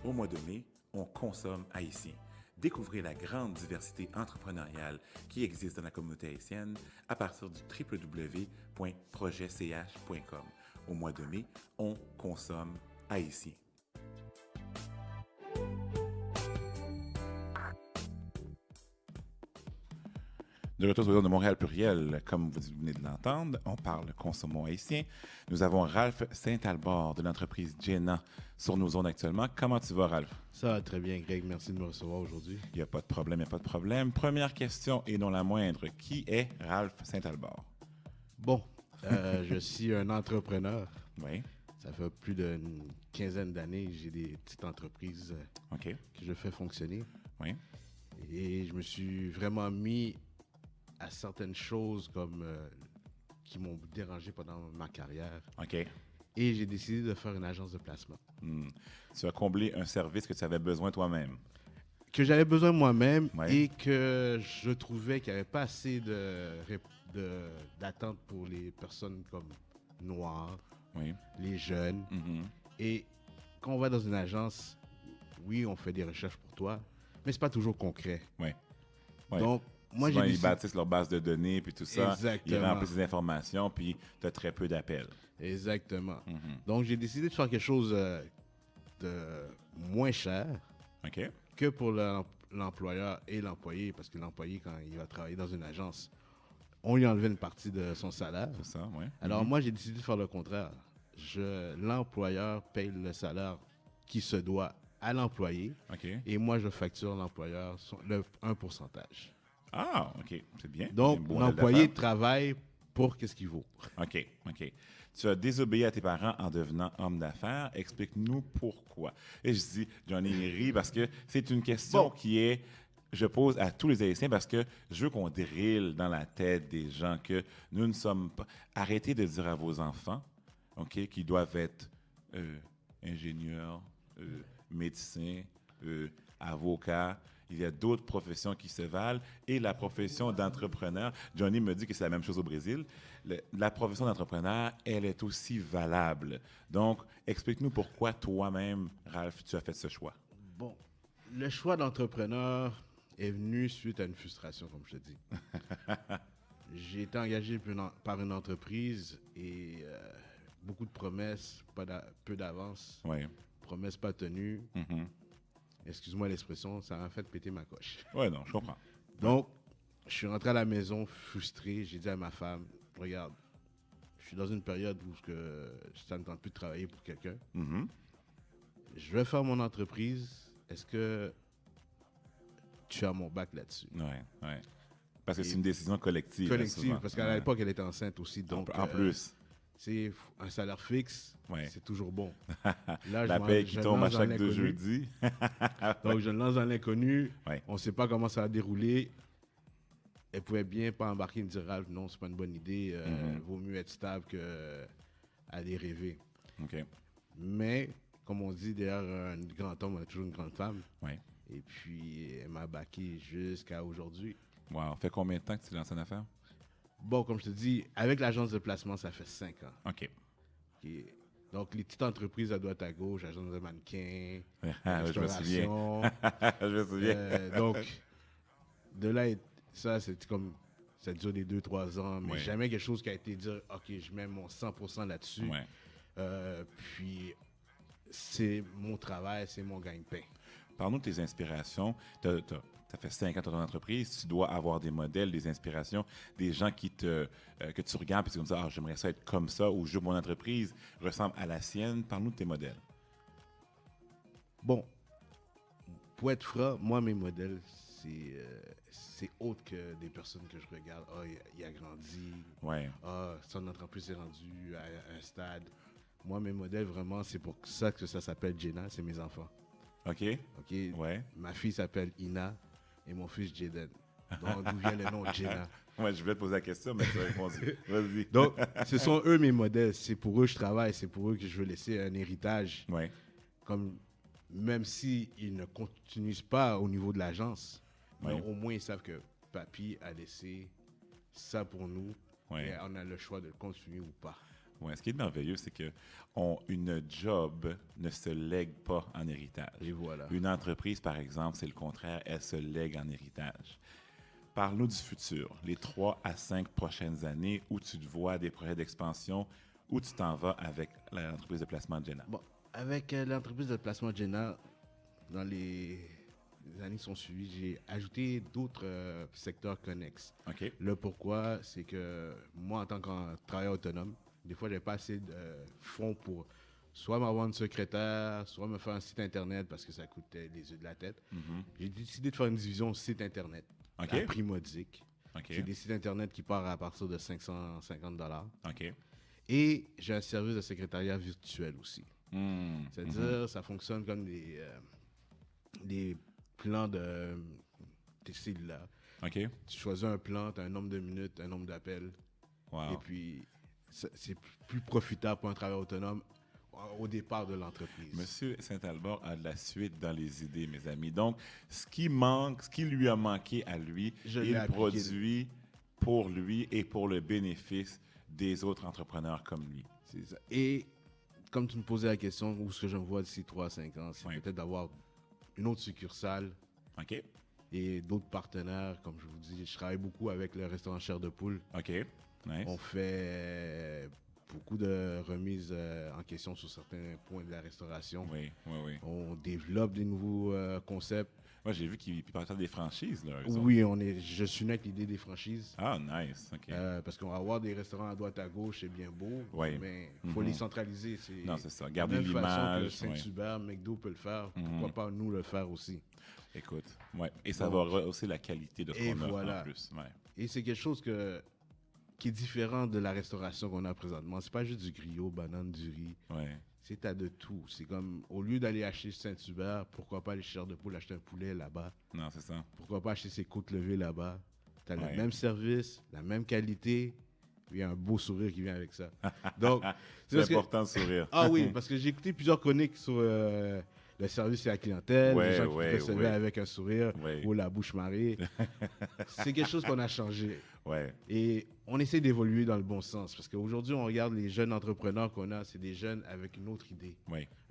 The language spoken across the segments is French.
Au mois de mai, on consomme haïtien. Découvrez la grande diversité entrepreneuriale qui existe dans la communauté haïtienne à partir du www.projetch.com. Au mois de mai, on consomme haïtien. De retour sur de Montréal Pluriel, comme vous venez de l'entendre, on parle consommons haïtien. Nous avons Ralph Saint-Albert de l'entreprise Jenna sur nos zones actuellement. Comment tu vas, Ralph? Ça va très bien, Greg. Merci de me recevoir aujourd'hui. Il n'y a pas de problème, il n'y a pas de problème. Première question, et non la moindre, qui est Ralph Saint-Albert? Bon, je suis un entrepreneur. Oui. Ça fait plus d'une quinzaine d'années que j'ai des petites entreprises OK. que je fais fonctionner. Oui. Et je me suis vraiment mis à certaines choses comme qui m'ont dérangé pendant ma carrière. OK. Et j'ai décidé de faire une agence de placement. Tu as comblé un service que tu avais besoin toi-même. Que j'avais besoin moi-même Ouais. et que je trouvais qu'il n'y avait pas assez d'attente pour les personnes comme noires, Oui. les jeunes. Mhm. Et quand on va dans une agence, oui, on fait des recherches pour toi, mais c'est pas toujours concret. Oui. Ouais. Donc, moi, souvent, j'ai ils décidé... bâtissent leur base de données, puis tout ça. Exactement. Ils remplissent des informations, puis tu as très peu d'appels. Exactement. Mhm. Donc, j'ai décidé de faire quelque chose de moins cher OK. que pour l'employeur et l'employé, parce que l'employé, quand il va travailler dans une agence, on lui enlevait une partie de son salaire. C'est ça, oui. Alors, moi, j'ai décidé de faire le contraire. L'employeur paye le salaire qui se doit à l'employé. OK. Et moi, je facture l'employeur un pourcentage. Ah, OK. C'est bien. Donc, C'est un beau modèle l'employé d'affaires. travaille pour qu'est-ce qu'il vaut. OK, OK. Tu as désobéi à tes parents en devenant homme d'affaires. Explique-nous pourquoi. Et je dis, Johnny rit parce que c'est une question qui est, je pose à tous les Haïtiens parce que je veux qu'on drille dans la tête des gens que nous ne sommes pas... Arrêtez de dire à vos enfants, OK, qu'ils doivent être ingénieurs, médecins, avocats. Il y a d'autres professions qui se valent et la profession d'entrepreneur. Johnny me dit que c'est la même chose au Brésil. La profession d'entrepreneur, elle est aussi valable. Donc, explique-nous pourquoi toi-même, Ralph, tu as fait ce choix. Bon, le choix d'entrepreneur est venu suite à une frustration, comme je te dis. J'ai été engagé par une entreprise et beaucoup de promesses, peu d'avance, Oui. promesses pas tenues. Mhm. Excuse-moi l'expression, ça m'a fait péter ma coche. Oui, non, je comprends. Donc, je suis rentré à la maison frustré. J'ai dit à ma femme, regarde, je suis dans une période où ça ne tente plus de travailler pour quelqu'un. Mhm. Je vais faire mon entreprise. Est-ce que tu as mon bac là-dessus? Oui, oui. Parce que Et c'est une décision collective. Collective, souvent. parce qu'à Ouais. l'époque, elle était enceinte aussi. Donc, En plus. c'est un salaire fixe, Ouais. c'est toujours bon. Là, La paye qui je tombe à lance dans chaque deux l'inconnu. jeudis. Donc, je lance dans l'inconnu. Ouais. On ne sait pas comment ça va dérouler. Elle pouvait bien pas embarquer et me dire, Ralph, non, c'est pas une bonne idée. Vaut mieux être stable qu'aller rêver. OK. Mais, comme on dit, derrière un grand homme, on a toujours une grande femme. Oui. Et puis, elle m'a backé jusqu'à aujourd'hui. Wow. Fait combien de temps que tu lances une affaire? Bon, comme je te dis, avec l'agence de placement, ça fait 5 ans. OK. Ok. Donc, les petites entreprises à droite à gauche, agence de mannequins, Je me souviens. restauration. Je me souviens. Donc, de là, ça, c'est comme, ça dure des 2-3 ans, mais Ouais. jamais quelque chose qui a été dit, OK, je mets mon 100% là-dessus. Ouais. Puis, c'est mon travail, c'est mon gagne-pain. Parle-nous de tes inspirations. Tu as fait 5 ans dans ton entreprise. Tu dois avoir des modèles, des inspirations, des gens que tu regardes et tu te dis, ah, j'aimerais ça être comme ça ou je veux que mon entreprise ressemble à la sienne. Parle-nous de tes modèles. Bon, pour être franc, moi, mes modèles, c'est autre que des personnes que je regarde. Ah, il a grandi. Ouais. Ah, son entreprise est rendue à un stade. Moi, mes modèles, vraiment, c'est pour ça que ça s'appelle Jenna, c'est mes enfants. OK? OK? Ouais. Ma fille s'appelle Ina et mon fils Jaden. Donc, d'où vient le nom Jenna? Ouais, je voulais te poser la question, mais tu as répondu. Vas-y. Donc, ce sont eux mes modèles. C'est pour eux que je travaille. C'est pour eux que je veux laisser un héritage. Ouais. Comme, même s'ils ne continuent pas au niveau de l'agence, mais Ouais. au moins ils savent que papy a laissé ça pour nous Ouais. et on a le choix de continuer ou pas. Ouais, ce qui est merveilleux, c'est que une job ne se lègue pas en héritage. Et voilà. Une entreprise, par exemple, c'est le contraire, elle se lègue en héritage. Parle-nous du futur, les 3 à 5 prochaines années, où tu te vois des projets d'expansion, où tu t'en vas avec l'entreprise de placement de Jenna. Bon, avec l'entreprise de placement de Jenna, dans les années qui sont suivies, j'ai ajouté d'autres secteurs connexes. OK. Le pourquoi, c'est que moi, en tant que travailleur autonome, des fois, je n'avais pas assez de fonds pour soit m'avoir une secrétaire, soit me faire un site Internet parce que ça coûtait les yeux de la tête. J'ai décidé de faire une division site Internet OK. à prix modique. OK. J'ai des sites Internet qui partent à partir de 550 $. OK. Et j'ai un service de secrétariat virtuel aussi. Mm. C'est-à-dire, ça fonctionne comme des plans de tes cellulaires. OK. Tu choisis un plan, tu as un nombre de minutes, un nombre d'appels. Wow. Et puis, c'est plus profitable pour un travailleur autonome au départ de l'entreprise. Monsieur Saint-Albert a de la suite dans les idées, mes amis. Donc, ce qui manque, ce qui lui a manqué à lui, il produit pour lui et pour le bénéfice des autres entrepreneurs comme lui. C'est ça. Et comme tu me posais la question, où est-ce que je me vois d'ici 3 à 5 ans, c'est peut-être d'avoir une autre succursale. OK. Et d'autres partenaires, comme je vous dis, je travaille beaucoup avec le restaurant Chair de Poule. OK, nice. On fait beaucoup de remises en question sur certains points de la restauration. Oui. On développe des nouveaux concepts. Moi, j'ai vu qu'ils partaient des franchises, là. Oui, je suis né avec l'idée des franchises. Ah, nice. OK. Parce qu'on va avoir des restaurants à droite à gauche, c'est bien beau, mais il faut les centraliser. Non, c'est ça. Garder l'image. De la même façon que l'image. Saint-Hubert, McDo peut le faire, pourquoi pas nous le faire aussi. Écoute, ouais. Et ça va rehausser la qualité de ce qu'on offre en plus. Ouais. Et c'est quelque chose qui est différent de la restauration qu'on a présentement. C'est pas juste du griot, banane, du riz. Ouais. C'est à de tout. C'est comme, au lieu d'aller acheter Saint-Hubert, pourquoi pas aller chez Chair de Poule acheter un poulet là-bas? Non, c'est ça. Pourquoi pas acheter ses côtes levées là-bas? Tu as le même service, la même qualité, il y a un beau sourire qui vient avec ça. Donc, c'est important de sourire. Ah oui, parce que j'ai écouté plusieurs chroniques sur le service à la clientèle, les gens qui recevaient avec un sourire ou la bouche marée. C'est quelque chose qu'on a changé. Ouais. Et on essaie d'évoluer dans le bon sens. Parce qu'aujourd'hui, on regarde les jeunes entrepreneurs qu'on a, c'est des jeunes avec une autre idée,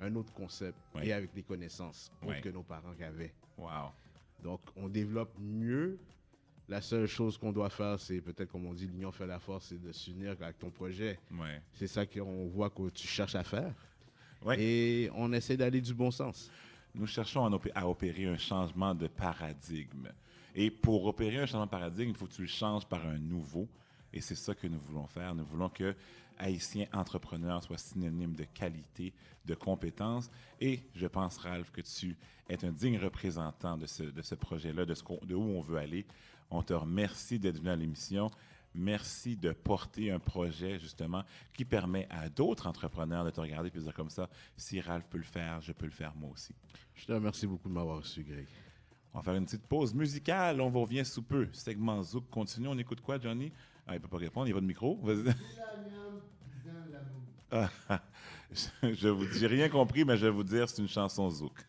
un autre concept et avec des connaissances autres que nos parents avaient. Wow. Donc, on développe mieux. La seule chose qu'on doit faire, c'est peut-être, comme on dit, l'union fait la force, c'est de s'unir avec ton projet. Ouais. C'est ça qu'on voit que tu cherches à faire. Ouais. Et on essaie d'aller du bon sens. Nous cherchons à opérer un changement de paradigme. Et pour opérer un changement de paradigme, il faut que tu le changes par un nouveau. Et c'est ça que nous voulons faire. Nous voulons que Haïtien entrepreneur soit synonyme de qualité, de compétence. Et je pense, Ralph, que tu es un digne représentant de ce projet-là, de où on veut aller. On te remercie d'être venu à l'émission. Merci de porter un projet, justement, qui permet à d'autres entrepreneurs de te regarder et de dire comme ça, si Ralph peut le faire, je peux le faire moi aussi. Je te remercie beaucoup de m'avoir reçu, Greg. On va faire une petite pause musicale. On vous revient sous peu. Segment Zouk continue. On écoute quoi, Johnny? Ah, il ne peut pas répondre. Il n'y a pas de micro. Vas-y. Je vous dis, j'ai rien compris, mais je vais vous dire, c'est une chanson Zouk.